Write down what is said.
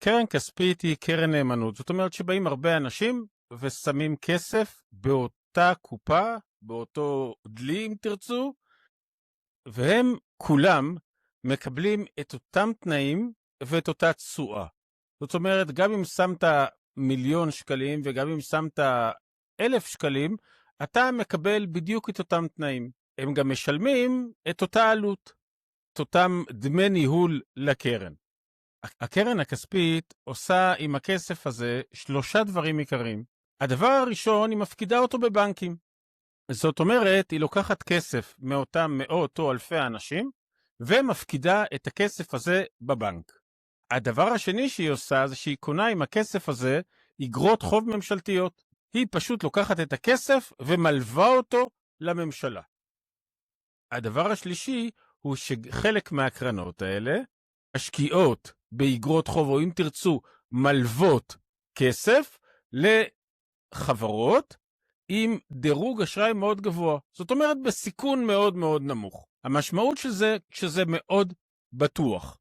קרן כספית היא קרן נאמנות. זאת אומרת שבאים הרבה אנשים ושמים כסף באותה קופה, באותו דלי אם תרצו, והם כולם מקבלים את אותם תנאים ואת אותה תשואה. זאת אומרת, גם אם שמת 1,000,000 שקלים וגם אם שמת 1,000 שקלים, אתה מקבל בדיוק את אותם תנאים. הם גם משלמים את אותה עלות, את אותם דמי ניהול לקרן. הקרן הכספית עושה עם הכסף הזה 3 דברים עיקריים. הדבר הראשון, היא מפקידה אותו בבנקים. זאת אומרת, היא לוקחת כסף מאותם מאות או אלפי אנשים, ומפקידה את הכסף הזה בבנק. הדבר השני שהיא עושה, זה שהיא קונה עם הכסף הזה אגרות חוב ממשלתיות. היא פשוט לוקחת את הכסף ומלווה אותו לממשלה. הדבר השלישי הוא שחלק מהקרנות האלה משקיעות באגרות חוב, או אם תרצו, מלוות כסף לחברות עם דירוג אשראי מאוד גבוה. זאת אומרת, בסיכון מאוד מאוד נמוך. המשמעות של זה שזה מאוד בטוח.